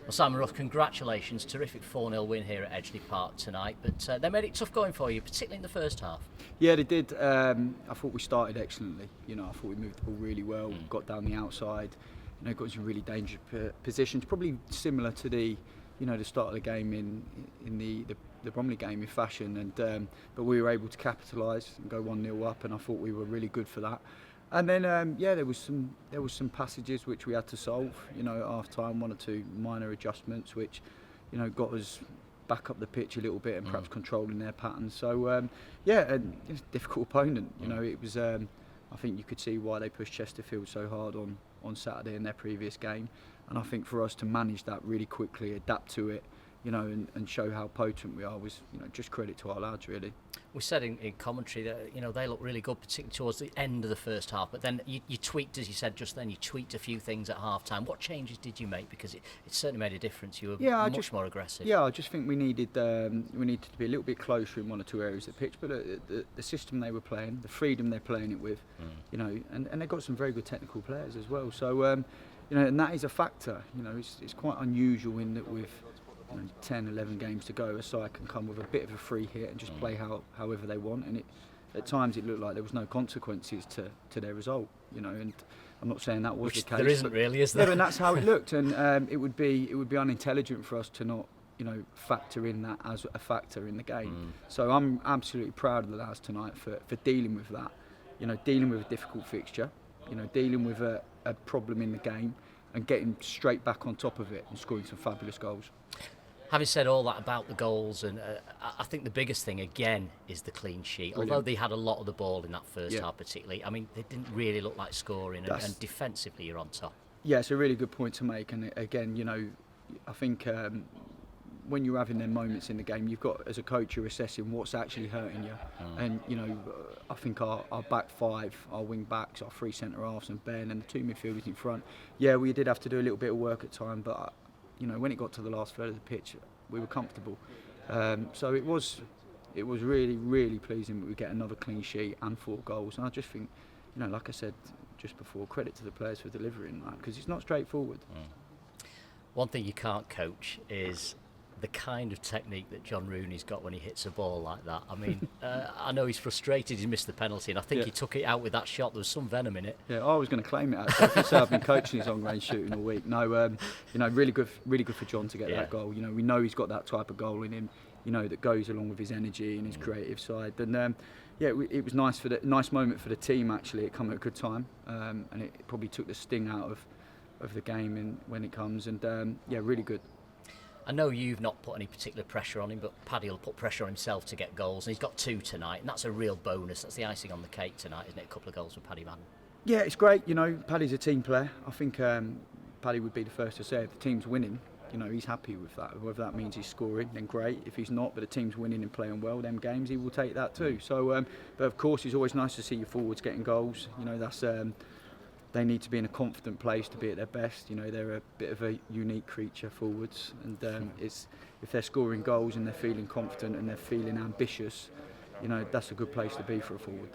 Well, Simon Rusk, congratulations. Terrific 4-0 win here at Edgeley Park tonight. But they made it tough going for you, particularly in the first half. Yeah, they did. I thought we started excellently. I thought we moved the ball really well, got down the outside, got into really dangerous positions. Probably similar to the start of the game in the Bromley game in fashion. And but we were able to capitalise and go 1-0 up, and I thought we were really good for that. And then there was some passages which we had to solve. At half time, 1 or 2 minor adjustments which got us back up the pitch a little bit and perhaps controlling their patterns. So and it's a difficult opponent. It was. I think you could see why they pushed Chesterfield so hard on Saturday in their previous game. And I think for us to manage that really quickly, adapt to it, and show how potent we are was, just credit to our lads, really. We said in commentary that they look really good, particularly towards the end of the first half. But then you tweaked, as you said just then, you tweaked a few things at half time. What changes did you make? Because it certainly made a difference. You were much more aggressive. Yeah, I just think we needed to be a little bit closer in 1 or 2 areas of the pitch. But the system they were playing, the freedom they're playing it with, and they've got some very good technical players as well. So and that is a factor. It's quite unusual in that with 10, 11 games to go, a side can come with a bit of a free hit and just play however they want, and at times it looked like there was no consequences to their result, and I'm not saying that was the case. There isn't really, is there? Yeah, and that's how it looked, and it would be unintelligent for us to not factor in that as a factor in the game. So I'm absolutely proud of the lads tonight for dealing with that, dealing with a difficult fixture, dealing with a problem in the game and getting straight back on top of it and scoring some fabulous goals. Having said all that about the goals, and I think the biggest thing again is the clean sheet. Brilliant. Although they had a lot of the ball in that first half, particularly, I mean, they didn't really look like scoring, and defensively you're on top. Yeah, it's a really good point to make. And again, I think when you're having them moments in the game, you've got, as a coach, you're assessing what's actually hurting you. And I think our back five, our wing backs, our 3 centre halves, and Ben, and the 2 midfielders in front. Yeah, we did have to do a little bit of work at time, but. When it got to the last third of the pitch, we were comfortable. So it was really, really pleasing that we get another clean sheet and 4 goals. And I just think, like I said just before, credit to the players for delivering that, because it's not straightforward. One thing you can't coach is the kind of technique that John Rooney's got when he hits a ball like that. I mean, I know he's frustrated he's missed the penalty, and I think he took it out with that shot. There was some venom in it. Yeah, I was going to claim it, actually. So I've been coaching his on-range shooting all week. No, really good for John to get that goal. We know he's got that type of goal in him, that goes along with his energy and his creative side. And it was nice moment for the team, actually. It came at a good time, and it probably took the sting out of the game when it comes. And really good. I know you've not put any particular pressure on him, but Paddy will put pressure on himself to get goals, and he's got 2 tonight, and that's a real bonus. That's the icing on the cake tonight, isn't it? A couple of goals from Paddy Madden. Yeah, it's great. Paddy's a team player. I think Paddy would be the first to say if the team's winning, he's happy with that. Whether that means he's scoring, then great. If he's not, but the team's winning and playing well, them games, he will take that too. So, but of course, it's always nice to see your forwards getting goals. That's. They need to be in a confident place to be at their best. They're a bit of a unique creature, forwards, and if they're scoring goals and they're feeling confident and they're feeling ambitious, that's a good place to be for a forward.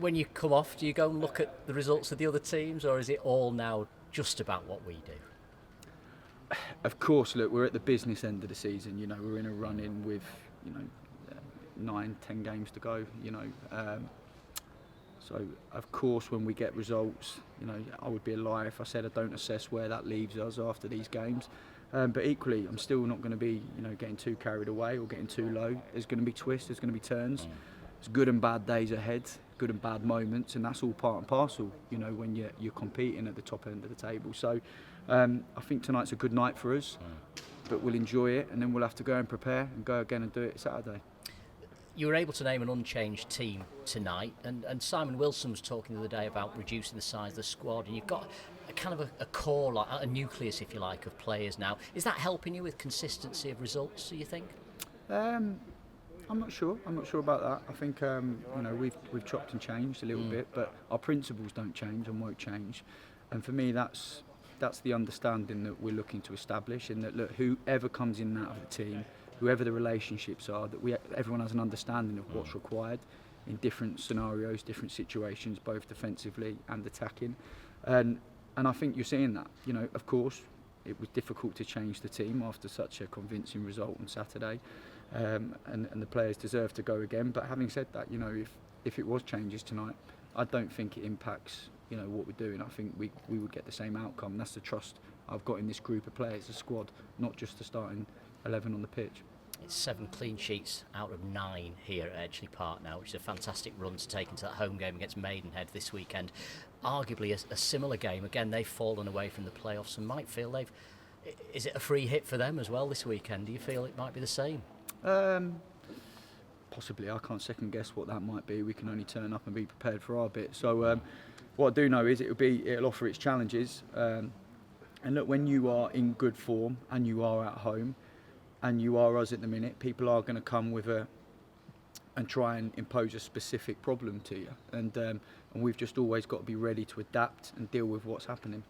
When you come off, do you go and look at the results of the other teams, or is it all now just about what we do? Of course, look, we're at the business end of the season. We're in a run-in with 9, 10 games to go. So, of course, when we get results, I would be a liar if I said I don't assess where that leaves us after these games. But equally, I'm still not going to be, getting too carried away or getting too low. There's going to be twists, there's going to be turns. There's good and bad days ahead, good and bad moments, and that's all part and parcel, when you're competing at the top end of the table. So, I think tonight's a good night for us, but we'll enjoy it, and then we'll have to go and prepare and go again and do it Saturday. You were able to name an unchanged team tonight, and Simon Wilson was talking the other day about reducing the size of the squad, and you've got a kind of a core, like a nucleus, if you like, of players now. Is that helping you with consistency of results, do you think? I'm not sure. I'm not sure about that. I think we've chopped and changed a little bit, but our principles don't change and won't change. And for me, that's the understanding that we're looking to establish, and that look, whoever comes in and out of the team, whoever the relationships are, that everyone has an understanding of what's required in different scenarios, different situations, both defensively and attacking. And I think you're seeing that. Of course, it was difficult to change the team after such a convincing result on Saturday, and the players deserve to go again. But having said that, you know, if it was changes tonight, I don't think it impacts, you know, what we're doing. I think we would get the same outcome. That's the trust I've got in this group of players, a squad, not just the starting 11 on the pitch. It's 7 clean sheets out of 9 here at Edgeley Park now, which is a fantastic run to take into that home game against Maidenhead this weekend. Arguably a similar game. Again, they've fallen away from the playoffs and might feel they've... Is it a free hit for them as well this weekend? Do you feel it might be the same? Possibly. I can't second guess what that might be. We can only turn up and be prepared for our bit. So what I do know is it'll offer its challenges. And look, when you are in good form and you are at home, and you are us at the minute, people are going to come with and try and impose a specific problem to you, and we've just always got to be ready to adapt and deal with what's happening.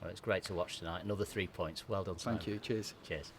Well, it's great to watch tonight. Another 3 points. Well done, Simon. Thank you. Cheers. Cheers.